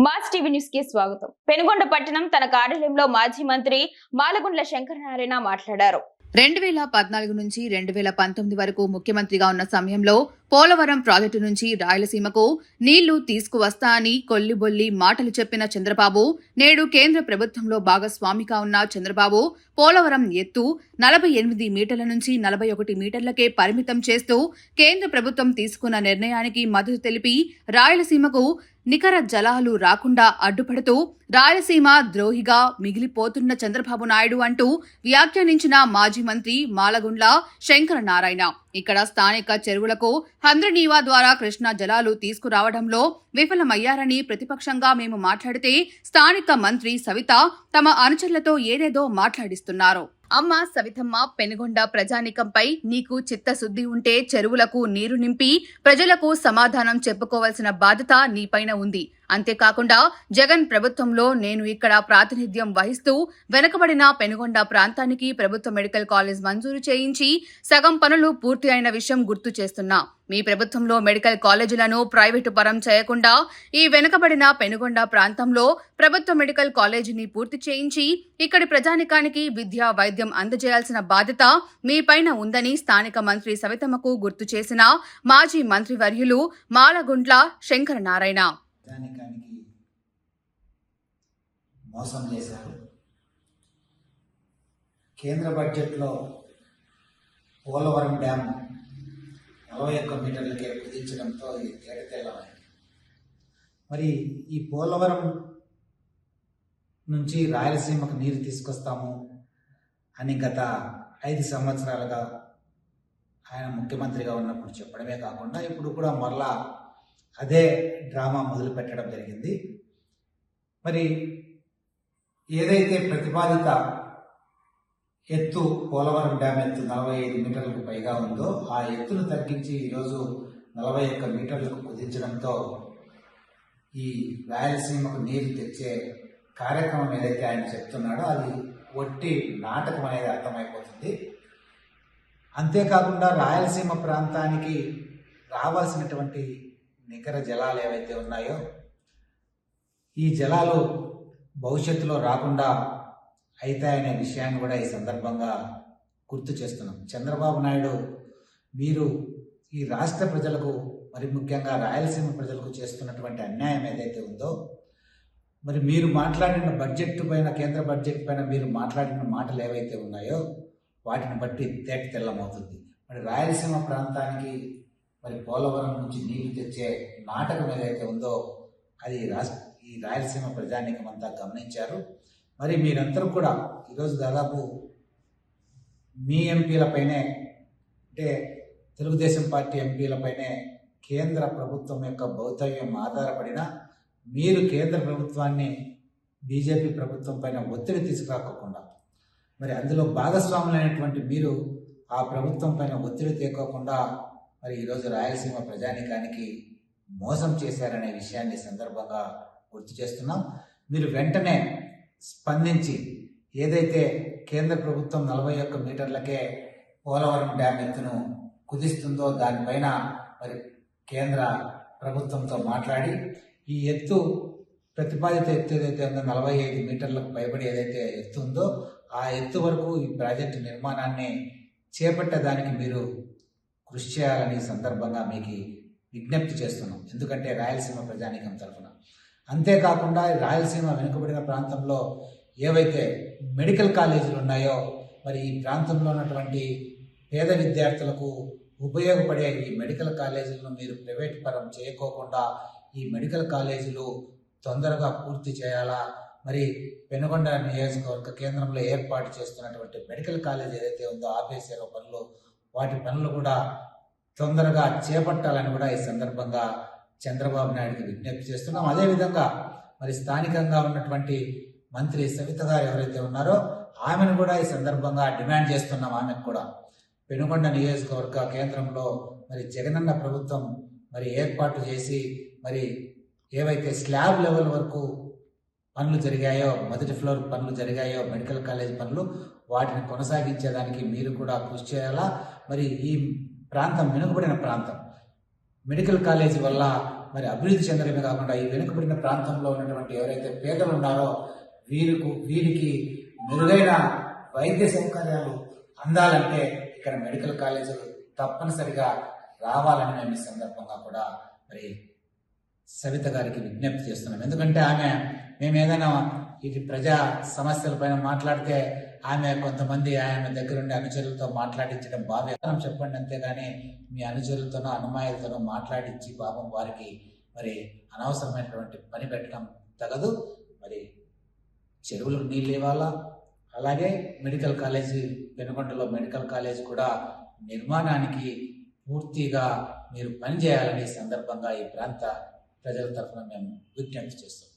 Mass TV news కి స్వాగతం. పెనుగొండ పట్టణం తన కార్యాలయంలో మాజీ మంత్రి మాలగుండ్ల శంకరనారాయణ మాట్లాడారు. 2014 నుంచి 2019 వరకు ముఖ్యమంత్రిగా ఉన్న సమయంలో పోలవరం ప్రాజెక్టు నుంచి రాయలసీమకు నీళ్లు తీసుకువస్తా అని కొల్లిబొల్లి మాటలు చెప్పిన చంద్రబాబు నేడు కేంద్ర ప్రభుత్వంలో భాగస్వామిగా ఉన్న చంద్రబాబు పోలవరం ఎత్తు 48 మీటర్ల నుంచి 41 మీటర్లకే పరిమితం చేస్తూ కేంద్ర ప్రభుత్వం తీసుకున్న నిర్ణయానికి మద్దతు తెలిపి రాయలసీమకు నికర జలాలు రాకుండా అడ్డుపడుతూ రాయలసీమ ద్రోహిగా మిగిలిపోతున్న చంద్రబాబు నాయుడు అంటూ వ్యాఖ్యానించిన మాజీ మంత్రి మాలగుండ్ల శంకరనారాయణ ఇక్కడ స్థానిక చెరువులకు హంద్రనీవా ద్వారా కృష్ణా జలాలు తీసుకురావడంలో విఫలమయ్యారని ప్రతిపక్షంగా మేము మాట్లాడితే స్థానిక మంత్రి సవిత తమ అనుచరులతో ఏదేదో మాట్లాడిస్తున్నారు. అమ్మ సవితమ్మ, పెనుగొండ ప్రజానీకంపై నీకు చిత్తశుద్ధి ఉంటే చెరువులకు నీరు నింపి ప్రజలకు సమాధానం చెప్పుకోవాల్సిన బాధ్యత నీపైన ఉంది. అంతేకాకుండా జగన్ ప్రభుత్వంలో నేను ఇక్కడ ప్రాతినిధ్యం వహిస్తూ వెనుకబడిన పెనుగొండ ప్రాంతానికి ప్రభుత్వ మెడికల్ కాలేజ్ మంజూరు చేయించి సగం పనులు పూర్తి అయిన విషయం గుర్తు చేస్తున్నా. మీ ప్రభుత్వంలో మెడికల్ కాలేజీలను ప్రైవేటు పరం చేయకుండా ఈ వెనుకబడిన పెనుగొండ ప్రాంతంలో ప్రభుత్వ మెడికల్ కాలేజీని పూర్తి చేయించి ఇక్కడి ప్రజానికానికి విద్యా వైద్యం అందజేయాల్సిన బాధ్యత మీపైన ఉందని స్థానిక మంత్రి సవితమ్మకు గుర్తు చేసిన మాజీ మంత్రివర్యులు మాలగుండ్ల శంకరనారాయణ. ప్రజానికానికి మోసం చేశారు. కేంద్ర బడ్జెట్లో పోలవరం డ్యామ్ 41 మీటర్లకే కుదించడంతో ఇది తేటతెల్లమైంది. మరి ఈ పోలవరం నుంచి రాయలసీమకు నీరు తీసుకొస్తాము అని గత 5 సంవత్సరాలుగా ఆయన ముఖ్యమంత్రిగా ఉన్నప్పుడు చెప్పడమే కాకుండా ఇప్పుడు కూడా మరలా అదే డ్రామా మొదలు పెట్టడం జరిగింది. మరి ఏదైతే ప్రతిపాదిత ఎత్తు పోలవరం డ్యామ్ ఎత్తు 45 మీటర్లకు పైగా ఉందో ఆ ఎత్తును తగ్గించి ఈరోజు 41 మీటర్లకు కుదించడంతో ఈ రాయలసీమకు నీరు తెచ్చే కార్యక్రమం ఏదైతే ఆయన చెప్తున్నాడో అది ఒట్టి నాటకం అనేది అర్థమైపోతుంది. అంతేకాకుండా రాయలసీమ ప్రాంతానికి రావాల్సినటువంటి నికర జలాలు ఏవైతే ఉన్నాయో ఈ జలాలు భవిష్యత్తులో రాకుండా అవుతాయనే విషయాన్ని కూడా ఈ సందర్భంగా గుర్తు చేస్తున్నాం. చంద్రబాబు నాయుడు మీరు ఈ రాష్ట్ర ప్రజలకు మరి ముఖ్యంగా రాయలసీమ ప్రజలకు చేస్తున్నటువంటి అన్యాయం ఏదైతే ఉందో మరి మీరు మాట్లాడిన బడ్జెట్ పైన కేంద్ర బడ్జెట్ పైన మీరు మాట్లాడిన మాటలు ఏవైతే ఉన్నాయో వాటిని బట్టి తేట తెల్లమవుతుంది. మరి రాయలసీమ ప్రాంతానికి మరి పోలవరం నుంచి నీళ్లు తెచ్చే నాటకం ఏదైతే ఉందో అది ఈ రాయలసీమ ప్రజానీకం అంతా గమనించారు. మరి మీరందరూ కూడా ఈరోజు దాదాపు మీ ఎంపీలపైనే అంటే తెలుగుదేశం పార్టీ ఎంపీలపైనే కేంద్ర ప్రభుత్వం యొక్క భౌతవ్యం ఆధారపడిన మీరు కేంద్ర ప్రభుత్వాన్ని బీజేపీ ప్రభుత్వం పైన ఒత్తిడి తీసుకురాకోకుండా మరి అందులో భాగస్వాములైనటువంటి మీరు ఆ ప్రభుత్వం పైన ఒత్తిడి తేకోకుండా మరి ఈరోజు రాయలసీమ ప్రజానీకానికి మోసం చేశారనే విషయాన్ని సందర్భంగా గుర్తు చేస్తున్నాం. మీరు వెంటనే స్పందించి ఏదైతే కేంద్ర ప్రభుత్వం 41 మీటర్లకే పోలవరం డ్యామ్ ఎత్తును కుదిస్తుందో దానిపైన మరి కేంద్ర ప్రభుత్వంతో మాట్లాడి ఈ ఎత్తు ప్రతిపాదిత ఎత్తు ఏదైతే ఉందో 45 మీటర్లకు పైబడి ఏదైతే ఎత్తు ఉందో ఆ ఎత్తు వరకు ఈ ప్రాజెక్టు నిర్మాణాన్ని చేపట్టడానికి మీరు కృషి చేయాలని సందర్భంగా మీకు విజ్ఞప్తి చేస్తున్నాం. ఎందుకంటే రాయలసీమ ప్రజానీకం తరఫున అంతేకాకుండా రాయలసీమ వెనుకబడిన ప్రాంతంలో ఏవైతే మెడికల్ కాలేజీలు ఉన్నాయో మరి ఈ ప్రాంతంలో ఉన్నటువంటి పేద విద్యార్థులకు ఉపయోగపడే ఈ మెడికల్ కాలేజీలను మీరు ప్రైవేట్ పరం చేయకోకుండా ఈ మెడికల్ కాలేజీలు తొందరగా పూర్తి చేయాలా. మరి పెనుగొండ నియోజకవర్గ కేంద్రంలో ఏర్పాటు చేస్తున్నటువంటి మెడికల్ కాలేజ్ ఏదైతే ఉందో ఆపేసారో పనులు వాటి పనులు కూడా తొందరగా చేపట్టాలని కూడా ఈ సందర్భంగా చంద్రబాబు నాయుడుకి విజ్ఞప్తి చేస్తున్నాం. అదేవిధంగా మరి స్థానికంగా ఉన్నటువంటి మంత్రి సవిత గారు ఎవరైతే ఉన్నారో ఆమెను కూడా ఈ సందర్భంగా డిమాండ్ చేస్తున్నాం. ఆమెకు కూడా పెనుగొండ నియోజకవర్గ కేంద్రంలో మరి జగనన్న ప్రభుత్వం మరి ఏర్పాటు చేసి మరి ఏవైతే స్లాబ్ లెవెల్ వరకు పనులు జరిగాయో మొదటి ఫ్లోర్ పనులు జరిగాయో మెడికల్ కాలేజ్ పనులు వాటిని కొనసాగించేదానికి మీరు కూడా కృషి చేయాలా. మరి ఈ ప్రాంతం వెనుకబడిన ప్రాంతం మెడికల్ కాలేజీ వల్ల మరి అభివృద్ధి చెందడమే కాకుండా ఈ వెనుకబడిన ప్రాంతంలో ఉన్నటువంటి ఎవరైతే పేదలు ఉన్నారో వీరికి మెరుగైన వైద్య సౌకర్యాలు అందాలంటే ఇక్కడ మెడికల్ కాలేజీలు తప్పనిసరిగా రావాలని మేము ఈ సందర్భంగా కూడా మరి సవిత గారికి విజ్ఞప్తి చేస్తున్నాం. ఎందుకంటే మేము ఏదైనా ఇది ప్రజా సమస్యల పైన మాట్లాడితే కొంతమంది ఆమె దగ్గర ఉండే అనుచరులతో మాట్లాడించడం భావ్యం చెప్పండి, అంతేగాని మీ అనుచరులతోనో అనుమాయులతోనో మాట్లాడించి పాపం వారికి మరి అనవసరమైనటువంటి పని పెట్టడం తగదు. మరి చెరువులకు నీళ్ళు ఇవ్వాలా, అలాగే మెడికల్ కాలేజీ పెనుగొండలో మెడికల్ కాలేజ్ కూడా నిర్మాణానికి పూర్తిగా మీరు పనిచేయాలని సందర్భంగా ఈ ప్రాంత ప్రజల తరఫున మేము విజ్ఞప్తి చేస్తాం.